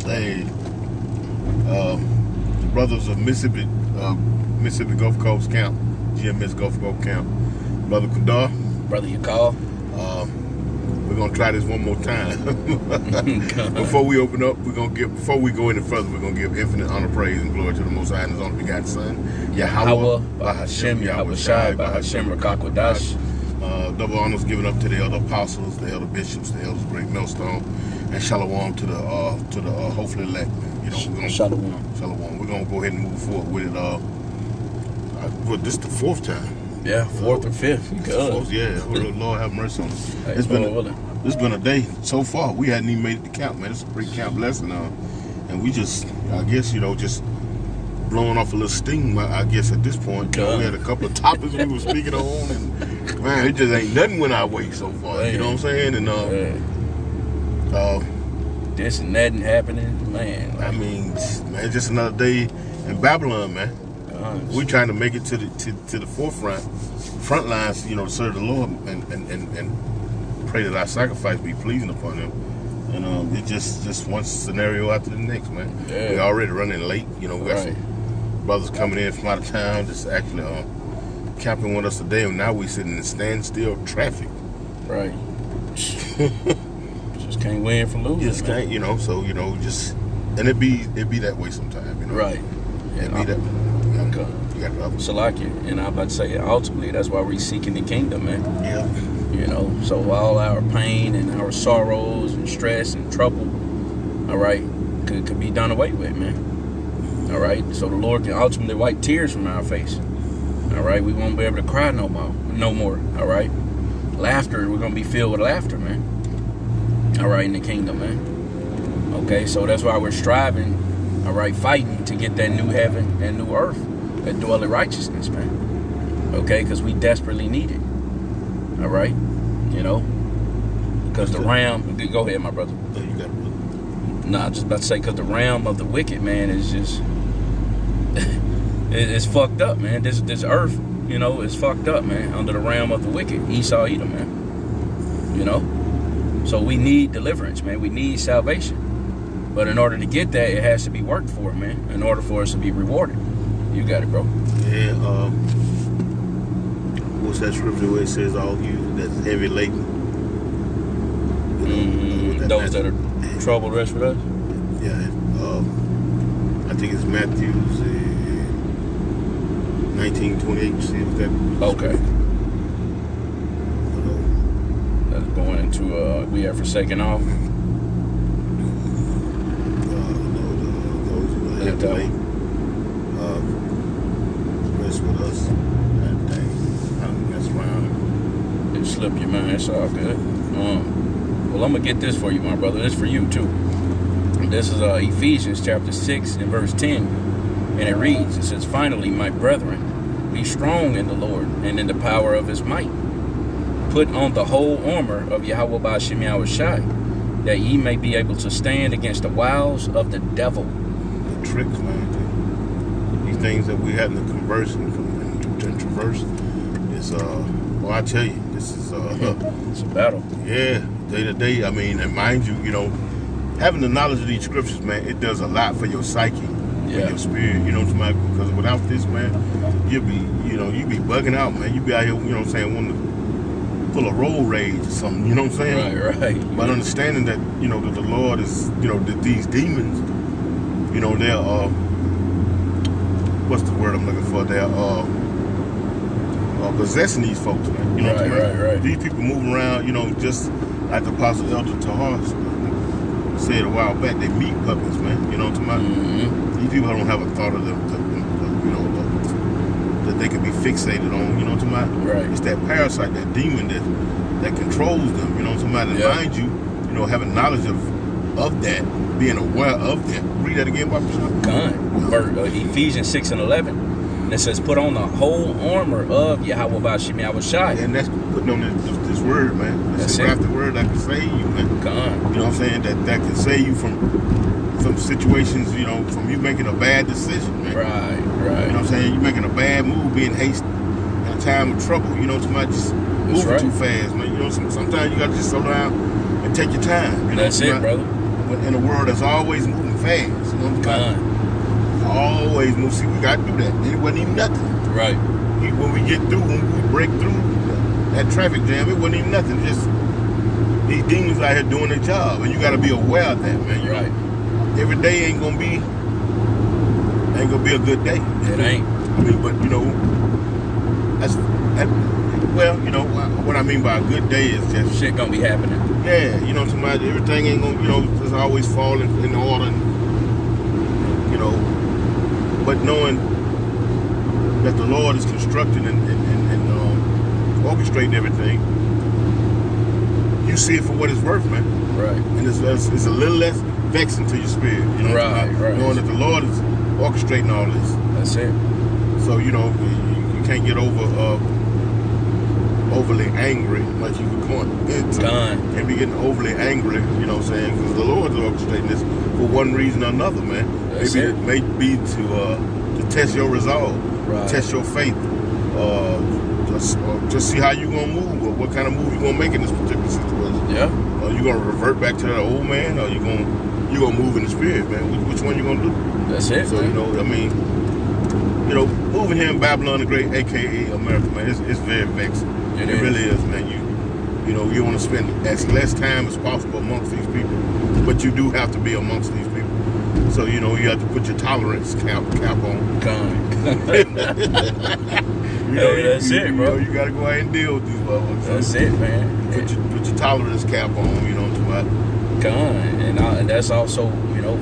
Hey, the brothers of Mississippi Gulf Coast Camp, GMS Gulf Coast Camp. Brother Kadar. Brother Yakal. We're gonna try this one more time. Before we open up, before we go any further, we're gonna give infinite honor, praise, and glory to the Most High and His only begotten Son, Yahweh, Bahashem, Yahweh Shai, Bahashem Rakakwadash. Double honors given up to the elder apostles, the elder bishops, the elders great millstone, and shalom to the hopefully elect. You know, shalom. We're gonna go ahead and move forward with it. This is the fourth time. Yeah, fourth or fifth. Fourth, yeah. Lord have mercy on us. It's been a day so far. We hadn't even made it to camp, man. It's a pre-camp lesson, and we just, I guess, just blowing off a little steam. I guess at this point, we had a couple of topics we were speaking on, and man, it just ain't nothing went our way so far. You know what I'm saying? And this and that and happening, man. I mean, man, just another day in Babylon, man. We're trying to make it to the front lines, to serve the Lord and pray that our sacrifice be pleasing upon Him. And it's just one scenario after the next, man. Yeah. We're already running late. We got some brothers coming in from out of town, just actually camping with us today, and now we sitting in standstill traffic. Right. Just can't win for losing. Just can't, So just, and it be that way sometimes. Right. It be that. Salakia, and I'm about to say, ultimately, that's why we're seeking the kingdom, man. Yeah. So all our pain and our sorrows and stress and trouble, all right, could be done away with, man. All right. So the Lord can ultimately wipe tears from our face. All right. We won't be able to cry no more. All right. Laughter, we're gonna be filled with laughter, man. All right, in the kingdom, man. Okay. So that's why we're striving, all right, fighting to get that new heaven and new earth. That dwell in righteousness, man. Okay, because we desperately need it. All right, because the realm. Go ahead, my brother. No, you got it. Nah, I'm just about to say, because the realm of the wicked, man, is just it's fucked up, man. This earth, is fucked up, man. Under the realm of the wicked, Esau, Edom, man. So we need deliverance, man. We need salvation. But in order to get that, it has to be worked for, man. In order for us to be rewarded. You got it, bro. Yeah, what's that scripture where it says all you that's heavy laden? Those that are troubled rest with us? Yeah, I think it's Matthew's 19:28. See if that. Okay. That's going into we have forsaken all. Those who are heavy laden. With us, that thing, I don't mess around. It slipped your mind. It's all good. Well, I'm gonna get this for you, my brother. This is for you too. This is Ephesians chapter 6 and verse 10, and it reads. It says, "Finally, my brethren, be strong in the Lord and in the power of His might. Put on the whole armor of Yahweh Bahashem Yahweh Shai, that ye may be able to stand against the wiles of the devil." The tricks, man. These things that we had to converse and traverse is well, I tell you, this is it's a battle. Yeah, day to day. I mean, and mind you, having the knowledge of these scriptures, man, it does a lot for your psyche, for your spirit, because without this, man, you'll be bugging out, man. You be out here, wanting to pull a road rage or something, you know what I'm saying? Right. But understanding that, that the Lord is, that these demons, they're what's the word I'm looking for? They're possessing these folks, man. Right. These people moving around, just like the Apostle Elder Tahar said a while back, they meat puppets, man. You know what I'm talking about? These people don't have a thought of that they can be fixated on, you know what I'm talking about? Right. It's that parasite, that demon that controls them, you know what I'm talking about? And mind you, having knowledge of that, being aware of that. Read that again, Papa Sean. Ephesians 6 and 11. And it says, "Put on the whole armor of Yahweh Bahashem Yahweh Shai." And that's putting on this word, man. That's a crafty word that can save you, man. You know what I'm saying? That can save you from situations, from you making a bad decision, man. Right. You know what I'm saying? You making a bad move, being hasty in a time of trouble. You know what I'm talking about? Just moving too fast, man. Sometimes you got to just slow down and take your time. That's it, brother. in a world that's always moving fast. You know, always move. See, we got to do that. It wasn't even nothing. Right. When we get through, when we break through that traffic jam, it wasn't even nothing. Just these demons out here doing their job, and you got to be aware of that, man. You know, every day ain't gonna be a good day. It ain't. I mean, but you know, well, you know, what I mean by a good day is just shit gonna be happening. Yeah, you know, everything ain't gonna, you know, just always fall in order, and, you know, but knowing that the Lord is constructing and orchestrating everything, you see it for what it's worth, man. Right. And it's a little less vexing to your spirit, you know. Right. Knowing that the Lord is orchestrating all this. That's it. So, you know, you can't get overly angry like you were going into. Can't be getting overly angry, you know what I'm saying? Because the Lord is orchestrating this for one reason or another, man. Maybe it may be to test your resolve, test your faith, just see how you gonna move, or what kind of move you gonna make in this particular situation. Yeah. Are you gonna revert back to that old man, or you gonna move in the spirit, man? Which one you gonna do? That's it. So man. You know, I mean, you know, moving here in Babylon the Great, aka America, man, it's very vexing. It really is, man. You know, you want to spend as less time as possible amongst these people, but you do have to be amongst these people. So, you know, you have to put your tolerance cap on. You know, hey, that's it, bro. You got to go ahead and deal with these levels. That's it, man. Put your tolerance cap on, you know, and that's also, you know,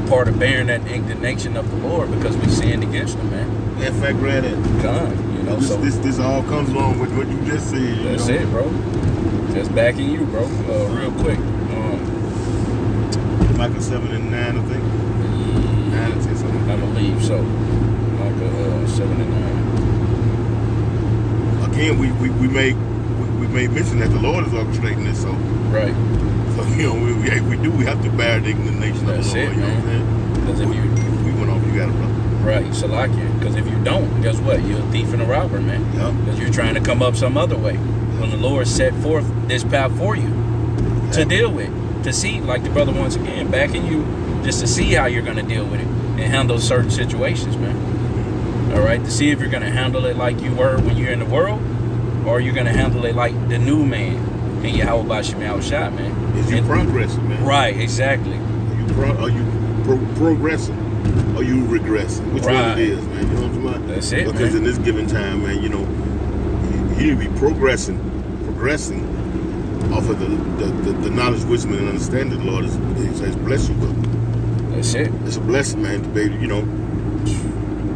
part of bearing that indignation of the Lord, because we sinned against him, man. In fact, granted. You know, this all comes along with what you just said. That's it, bro. Just backing you, bro. Real quick. Micah 7 and 9, I think. 9 and 10, something. I believe so. Micah 7 and 9. Again, we made mention that the Lord is orchestrating this, so right. So you know, we have to bear the indignation of the Lord. It, you know what I'm saying? Because if we went off, you got it, bro. Right, Salakia. Because if you don't, guess what? You're a thief and a robber, man. Because you're trying to come up some other way. When the Lord set forth this path for you to deal with, to see, like the brother once again, backing you, just to see how you're going to deal with it and handle certain situations, man. All right, to see if you're going to handle it like you were when you're in the world, or you're going to handle it like the new man and Yahweh Bashim Al-Shah, man. Is you progressing, man? Right, exactly. Are you progressing? Or you regressing? Which one it is, man? You know what I'm talking about? That's it, because in this given time, man, you know, you need to be progressing off of the knowledge, wisdom, and understanding the Lord has blessed you with. That's it. It's a blessing, man, to be able, you know,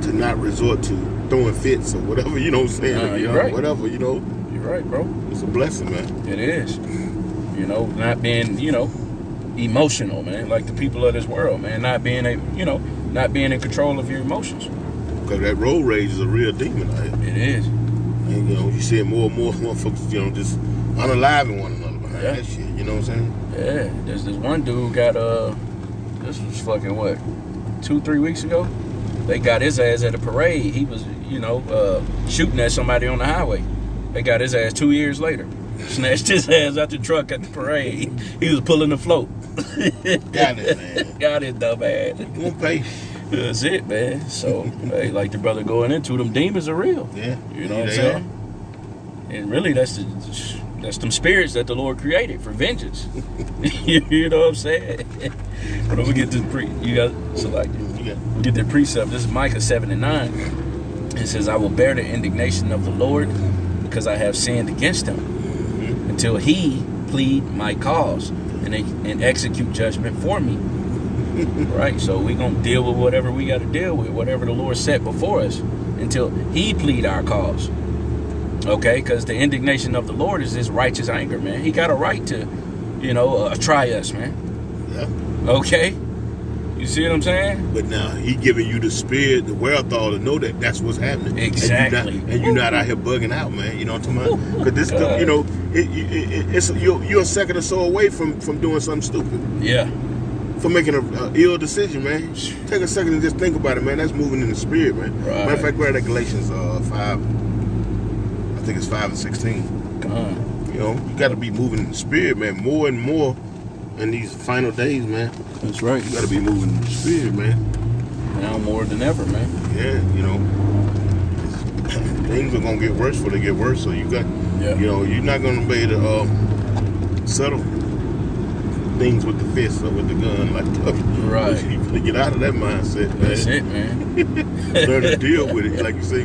to not resort to throwing fits or whatever, you know what I'm saying? You're right. Whatever, you know. You're right, bro. It's a blessing, man. It is. You know, not being, you know, emotional, man, like the people of this world, man, not being in control of your emotions. Because that road rage is a real demon out here. It is. And, you know, you see it more and more folks, you know, just unaliving one another behind that shit, you know what I'm saying? Yeah, there's this one dude got, this was fucking, what, 2-3 weeks ago? They got his ass at a parade. He was, you know, shooting at somebody on the highway. They got his ass 2 years later. Snatched his ass out the truck at the parade. He was pulling the float. Got it, man. Got it, dumbass. You won't pay. That's it, man. So, hey, like the brother going into, them demons are real. Yeah. You know what I'm saying? And really, that's them spirits that the Lord created for vengeance. You know what I'm saying? But we get this you got we get the precept. This is Micah 7 and 9. It says, I will bear the indignation of the Lord because I have sinned against him, until he plead my cause and execute judgment for me. Right? So we're going to deal with whatever we got to deal with, whatever the Lord set before us, until he plead our cause. Okay? Because the indignation of the Lord is his righteous anger, man. He got a right to, you know, try us, man. Yeah. Okay? You see what I'm saying? But now he giving you the spirit, the wherewithal to know that that's what's happening. Exactly. And you're not out here bugging out, man. You know what I'm talking about? Because this, you know, it's you're a second or so away from doing something stupid. Yeah. From making an ill decision, man. Take a second and just think about it, man. That's moving in the spirit, man. Right. Matter of fact, we're at Galatians 5. I think it's 5 and 16. Come on. You know, you got to be moving in the spirit, man. More and more in these final days, man. That's right. You got to be moving in the spirit, man. Now more than ever, man. Yeah, you know, things are gonna get worse before they get worse. So you got, you know, you're not gonna be able to settle things with the fist or with the gun like that. Right. You got to get out of that mindset, man. That's it, man. Learn to deal with it. Like you say,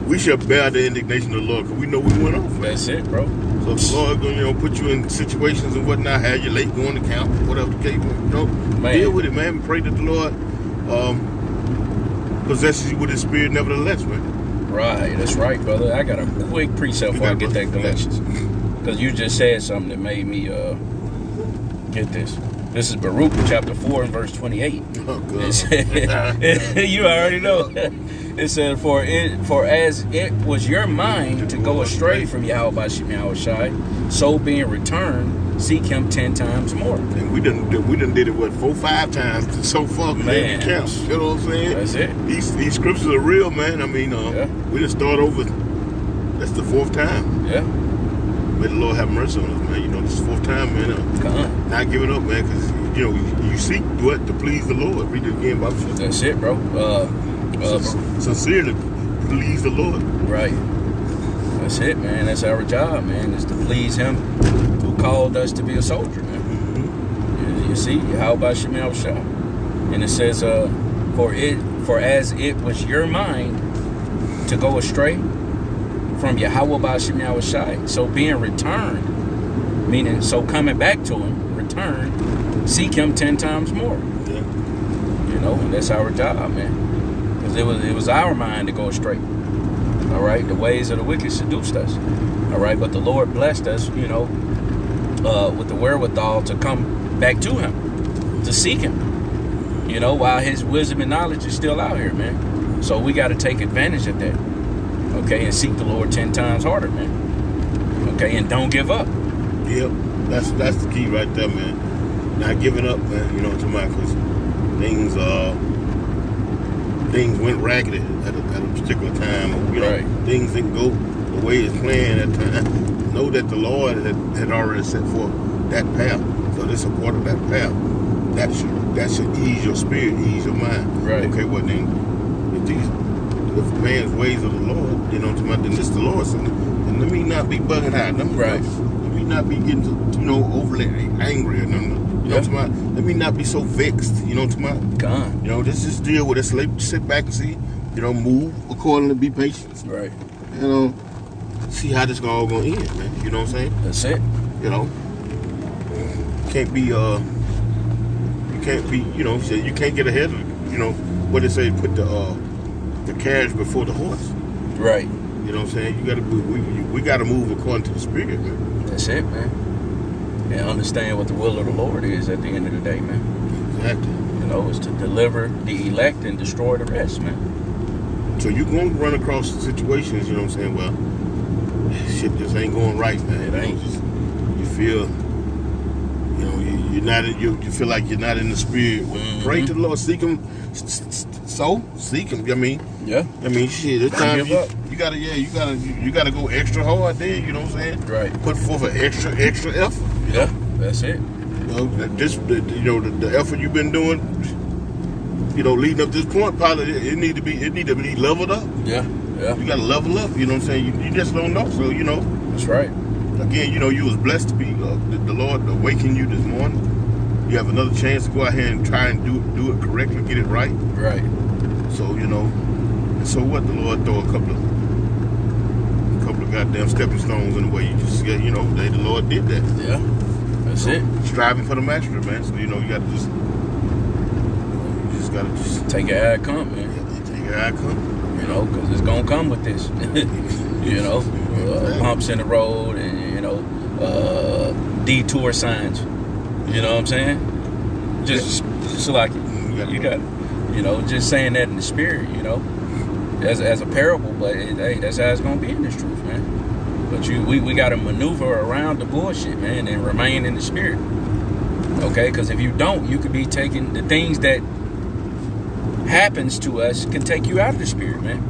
we shall bear the indignation of the Lord because we know we went off. Man. That's it, bro. So the Lord gonna, you know, put you in situations and whatnot, have you late going to camp, whatever the case, you know, deal with it, man. Pray that the Lord possesses you with His Spirit, nevertheless, man. Right, that's right, brother. I got a quick precept before I get that Galatians, because you just said something that made me get this. This is Baruch chapter 4 and verse 28. Oh, God. You already know. It said, for as it was your mind to go astray from Yahweh Bashim Yahushai, so being returned, seek Him 10 times more. And we done did it, what, 4 or 5 times so far. Man. Camps, you know what I'm saying? That's it. These scriptures are real, man. I mean, we just start over. That's the 4th time. Yeah. May the Lord have mercy on us, man. You know, this is the 4th time, man. Not giving up, man, because, you know, you seek what? To please the Lord. Read it again, Bible. That's it, bro. Sincerely please the Lord. Right. That's it, man. That's our job, man, is to please Him who called us to be a soldier, man. Mm-hmm. You see, how about Shemal Shah? And it says, for as it was your mind to go astray from Yahweh Bashim Yahushai, so being returned, meaning so coming back to Him, return, seek Him 10 times more. Yeah. You know, and that's our job, man. Because it was our mind to go astray. All right, the ways of the wicked seduced us. All right, but the Lord blessed us, you know, with the wherewithal to come back to Him, to seek Him. You know, while His wisdom and knowledge is still out here, man. So we got to take advantage of that. Okay, and seek the Lord 10 times harder, man. Okay, and don't give up. Yep, that's the key right there, man. Not giving up, man. You know, to my, because things went raggedy at a particular time. You know, things didn't go the way it's planned at the time. Know that the Lord had already set forth that path. So this is a part of that path. That should ease your spirit, ease your mind. Right. Okay, well then, if man's ways of the Lord, you know, then this the Lord. So then let me not be bugging out. Let me not be getting, you know, overly angry or nothing. You know, let me not be so vexed. You know, God. You know, just deal with it. Sit back and see. You know, move accordingly. Be patient. Right. You know, see how this all gonna end, man. You know what I'm saying? That's it. You know, you can't be. You know, you can't get ahead of. You know what they say? Put the carriage before the horse. Right. You know what I'm saying? You gotta. We gotta move according to the Spirit, man. That's it, man. And understand what the will of the Lord is at the end of the day, man. Exactly. You know, it's to deliver the elect and destroy the rest, man. So you're going to run across situations, you know what I'm saying, well, shit just ain't going right, man. It ain't. You feel, you know, you're not, you feel like you're not in the spirit. Mm-hmm. Pray to the Lord, seek Him. So, seek Him, I mean. Yeah. I mean, shit, it's time you gotta go extra hard there, you know what I'm saying? Right. Put forth an extra effort. Yeah, that's it. You know, the effort you've been doing, you know, leading up to this point, probably it need to be leveled up. Yeah. You gotta level up. You know what I'm saying? You just don't know. So you know. That's right. Again, you know, you was blessed to be the Lord awakened you this morning. You have another chance to go out here and try and do it correctly, get it right. Right. So you know, and so what? The Lord throw a couple of goddamn stepping stones in the way. You just get, you know, the Lord did that. Yeah. That's it. Striving for the mastery, man. So you know, you got to just take it how it come, man. Take it how it come. You know, because it's gonna come with this. You know, bumps in the road, and you know, detour signs. You know what I'm saying? Just like you got, you know, just saying that in the spirit. You know, as a parable, but hey, that's how it's gonna be in this truth, man. But we got to maneuver around the bullshit, man, and remain in the spirit. Okay, because if you don't, you could be taking the things that happens to us can take you out of the spirit, man.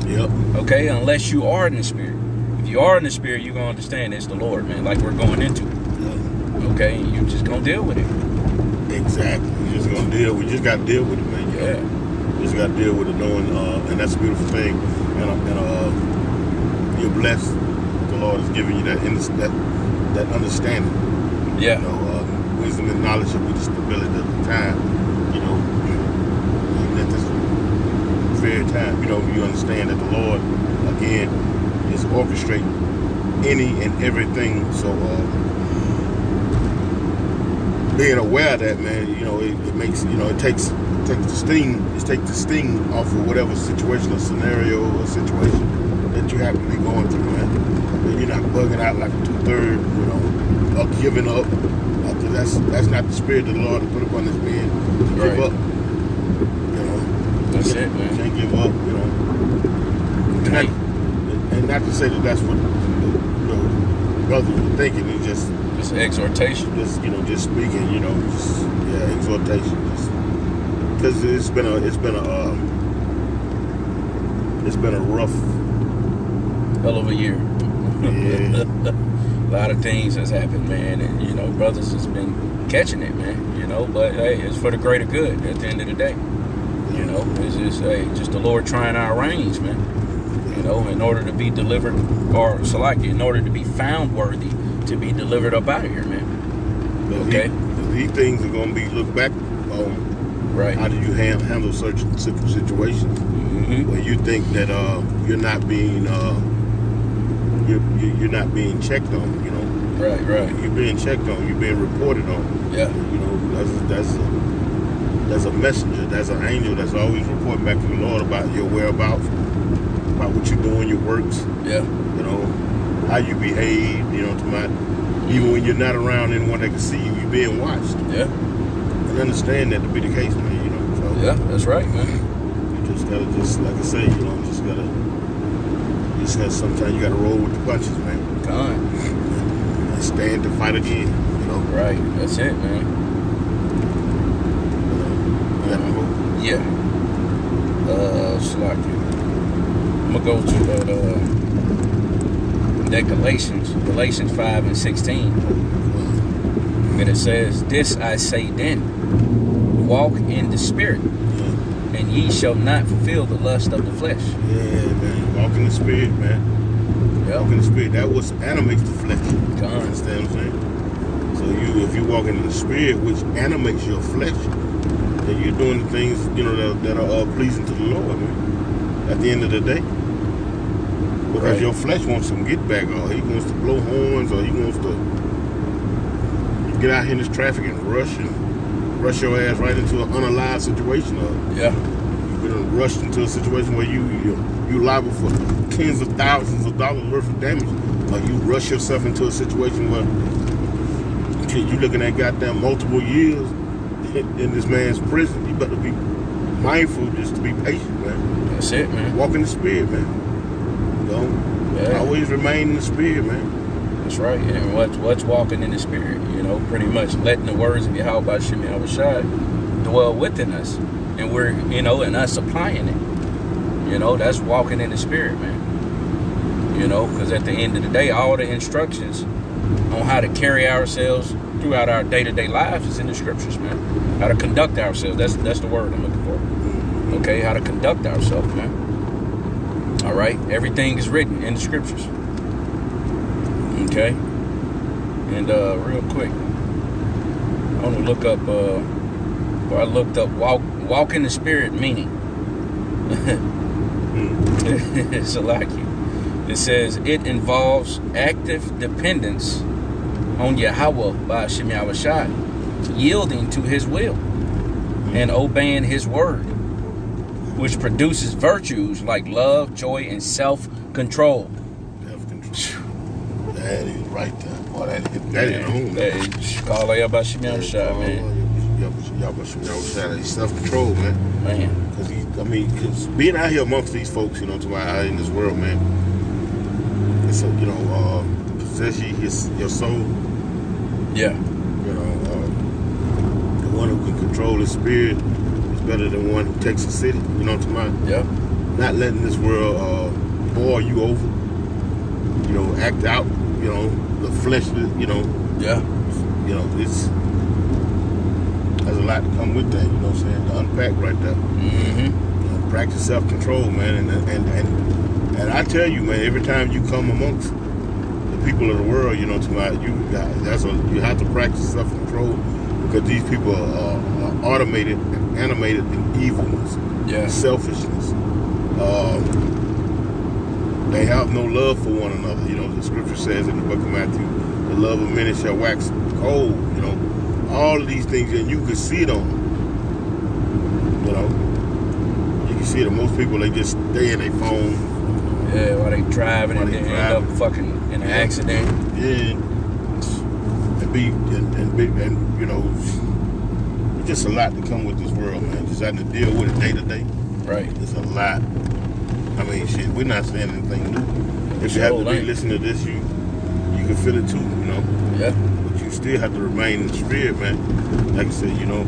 Yep. Okay, unless you are in the spirit. If you are in the spirit, you're gonna understand it's the Lord, man. Like we're going into. Okay, and you just gonna deal with it. Exactly. We just got to deal with it, man. You know? We just got to deal with it, knowing, and that's a beautiful thing. And you're blessed. The Lord has given you that understanding. Yeah. You know, wisdom and knowledge will be the stability of the time. You know, even at this very time, you know, you understand that the Lord, again, is orchestrating any and everything. So, being aware of that, man, you know, it makes, you know, it takes the sting off of whatever situation or scenario or situation that you happen to be going through, man. But you're not bugging out like a 2/3, you know, or giving up. That's not the spirit of the Lord to put upon this man. Give up. You know. That's it, man. You can't give up, you know. And not to say that that's what the brothers were thinking. It's just exhortation. Just, you know, just speaking, you know, exhortation. Because it's been a rough hell of a year. Yeah. A lot of things has happened, man, and you know, brothers has been catching it, man. You know, but hey, it's for the greater good at the end of the day. You know, it's just just the Lord trying our reins, man. You know, in order to be delivered, or in order to be found worthy to be delivered up out of here, man. Okay. These things are going to be looked back on. Right. How did you handle certain situations where you think that you're not being you're not being checked on, you know? Right. You're being checked on. You're being reported on. Yeah. You know, that's a messenger. That's an angel that's always reporting back to the Lord about your whereabouts, about what you're doing, your works. Yeah. You know, how you behave. You know, even when you're not around anyone that can see you, you're being watched. Yeah. And understand that to be the case, man. You know. So yeah, that's right, man. You just gotta, like I say, you know, sometimes you gotta roll with the punches, man. Come on. And stand to fight again, you know. Right. That's it, man. Yeah. Slack it. I'm gonna go to Galatians 5:16. And it says, "This I say then, walk in the spirit, and ye shall not fulfill the lust of the flesh." Yeah, man. Walk in the spirit, man. Yep. Walk in the spirit. That what animates the flesh. You understand what I'm saying? So if you walk in the spirit, which animates your flesh, then you're doing the things, you know, that are pleasing to the Lord, man. At the end of the day. Because your flesh wants some get back, or he wants to blow horns, or he wants to get out here in this traffic and rush your ass right into an unalive situation. Or you've been rushed into a situation where you're liable for tens of thousands of dollars worth of damage. Or you rush yourself into a situation where you're looking at goddamn multiple years in this man's prison. You better be mindful just to be patient, man. That's it, man. Walk in the spirit, man. You know, always remain in the spirit, man. That's right. And what's walking in the spirit? You know, pretty much letting the words of Yahweh Shem Yahushua dwell within us, and we're, you know, and us applying it. You know, that's walking in the spirit, man. You know, because at the end of the day, all the instructions on how to carry ourselves throughout our day-to-day lives is in the scriptures, man. How to conduct ourselves. That's the word I'm looking for. Okay, how to conduct ourselves, man. All right, everything is written in the scriptures. Okay, and real quick, I want to look up. I looked up walk in the spirit meaning. It's a like you. It says it involves active dependence on Yahweh by Shem Yahushua, yielding to His will and obeying His word, which produces virtues like love, joy, and self-control. Self-control. That is right there. Boy, that is home. That is call Yahweh Shem Yahushua, man. Yahweh Shem Yahushua. Self-control, man. Because being out here amongst these folks, you know, out in this world, man, it's you know, possess your soul. Yeah. You know, the one who can control his spirit is better than one who takes a city. You know what I'm talking about? Yeah. Not letting this world boil you over. You know, act out. You know, the flesh. You know. Yeah. you know, there's a lot to come with that. You know what I'm saying? To unpack right there. Mm-hmm. You know, practice self-control, man, and I tell you, man, every time you come amongst the people of the world, you know, you have to practice self-control because these people are automated and animated in evilness, selfishness. They have no love for one another. You know, the scripture says in the book of Matthew, the love of many shall wax cold. You know, all of these things, and you can see it on them. You know, you can see that most people, they just stay in their phone. Yeah, while they driving and they end up fucking in an accident. Yeah, and you know, it's just a lot to come with this world, man. Just having to deal with it day to day. Right. It's a lot. I mean, shit, we're not saying anything new. If you have to be listening to this, you can feel it too, you know. Yeah. But you still have to remain in the spirit, man. Like I said, you know,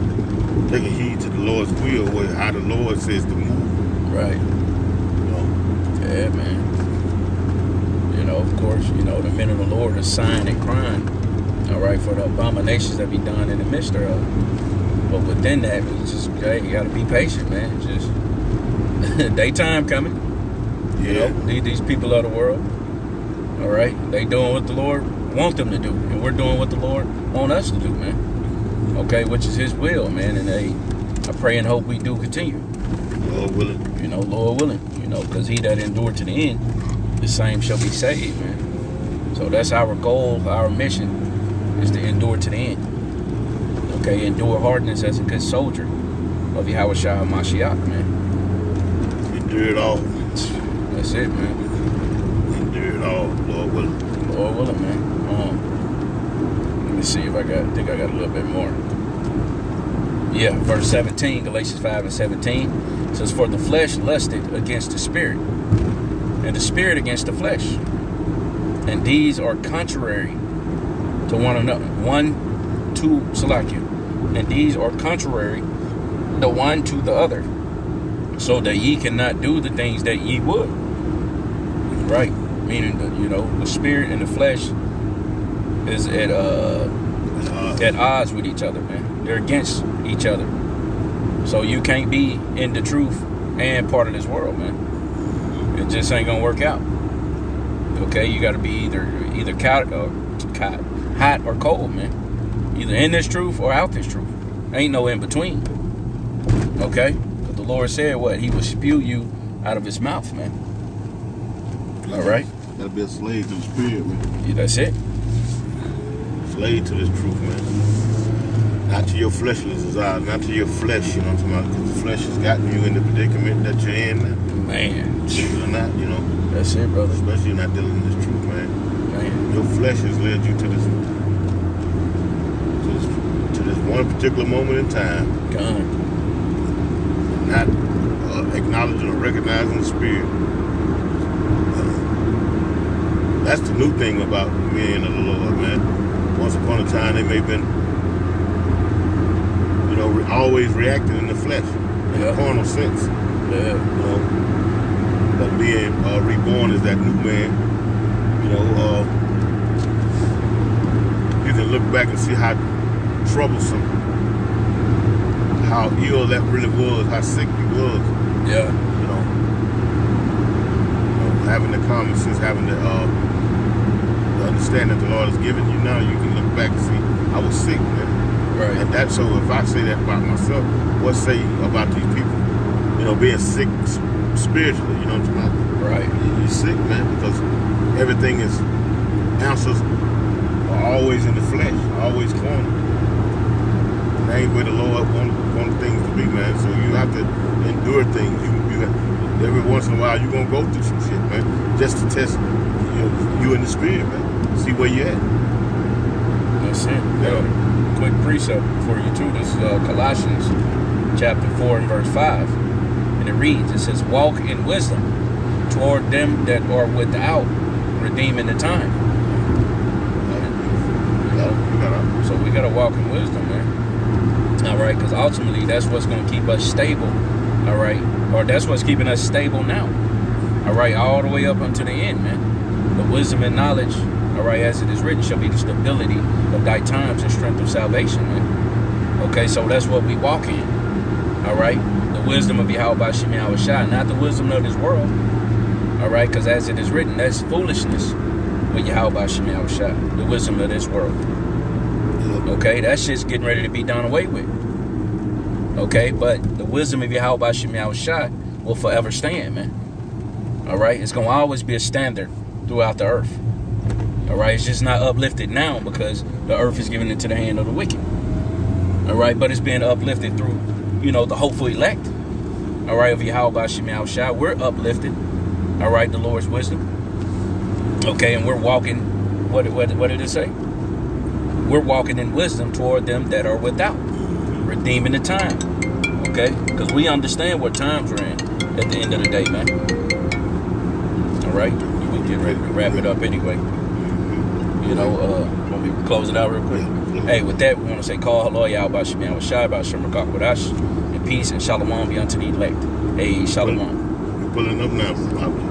taking heed to the Lord's will, how the Lord says to move. Right. You know. Yeah, man. You know, of course, you know, the men of the Lord are sighing and crying, all right, for the abominations that be done in the midst thereof. But within that, it's just, hey, you got to be patient, man. It's just daytime coming. You know, these people of the world, all right, they doing what the Lord want them to do, and we're doing what the Lord want us to do, man. Okay, which is His will, man. And I pray and hope we do continue. Lord willing. You know, Lord willing. You know, because he that endured to the end, the same shall be saved, man. So that's our goal, our mission, is to endure to the end. Okay, endure hardness as a good soldier of Yahweh Shah Mashiach, man. Endure it all. That's it, man. Endure it all, Lord willing. Lord willing, man. Let me see if I think I got a little bit more. Yeah, verse 17, Galatians 5 and 17 says, for the flesh lusted against the spirit, and the spirit against the flesh. And these are contrary to one another. And these are contrary the one to the other, so that ye cannot do the things that ye would. Right. Meaning that, you know, the spirit and the flesh is at odds with each other, man. They're against each other. So you can't be in the truth and part of this world, man. It just ain't gonna work out. Okay, you gotta be either hot or cold, man. Either in this truth or out this truth. Ain't no in between. Okay? But the Lord said what? He will spew you out of his mouth, man. All right? Gotta be a slave to the spirit, man. Yeah, that's it. Slave to this truth, man. Not to your fleshly desires, not to your flesh, you know what I'm talking about? Because the flesh has gotten you in the predicament that you're in now. Man. Believe it or not, you know. That's it, brother. Especially not dealing in this truth, man. Your flesh has led you to this one particular moment in time. God. Not acknowledging or recognizing the spirit. That's the new thing about men of the Lord, man. Once upon a time, they may have been, you know, always reacting in the flesh, in the carnal sense. Yeah. You know, but being reborn as that new man, you know, you can look back and see how troublesome, how ill that really was, how sick he was. Yeah. You know, having the common sense, having the understanding that the Lord has given you now, you can look back and see, I was sick, man. Right. And that's so if I say that about myself, what say about these people? You know, being sick spiritually, you know what I'm talking about? Right. You're sick, man, because everything is, answers are always in the flesh, always carnal. That ain't where the Lord wants things to be, man. So you have to endure things. You every once in a while you're gonna go through some shit, man, just to test you in the spirit, man. See where you at. That's it. Yeah. Quick precept for you too. This is Colossians chapter 4 and verse 5, and it reads. It says, "Walk in wisdom toward them that are without, redeeming the time." So we gotta walk in wisdom, man. All right, because ultimately that's what's going to keep us stable, all right? Or that's what's keeping us stable now, all right? All the way up until the end, man. The wisdom and knowledge All right, as it is written, shall be the stability of thy times and strength of salvation, man. Okay, so that's what we walk in. All right, the wisdom of Yahweh Shem Yahushua, not the wisdom of this world. All right, because as it is written, that's foolishness with Yahweh Shem Yahushua, the wisdom of this world. Okay, that shit's getting ready to be done away with. Okay, but the wisdom of Yahweh Shem Yahushua will forever stand, man. All right, it's going to always be a standard throughout the earth. All right, it's just not uplifted now because the earth is given into the hand of the wicked. All right, but it's being uplifted through, you know, the hopeful elect. All right, of Yahweh Shem Yahushua, we're uplifted. All right, the Lord's wisdom. Okay, and we're walking, what did it say? We're walking in wisdom toward them that are without, redeeming the time. Okay, because we understand what times we're in at the end of the day, man. All right, we get ready to wrap it up anyway. You know, when we close it out real quick. Hey, with that, we want to say, call hello, Yahweh Shem Yahushua, about Shem Rakak and peace and shalom be unto the elect. Hey, shalom. We're pulling up now.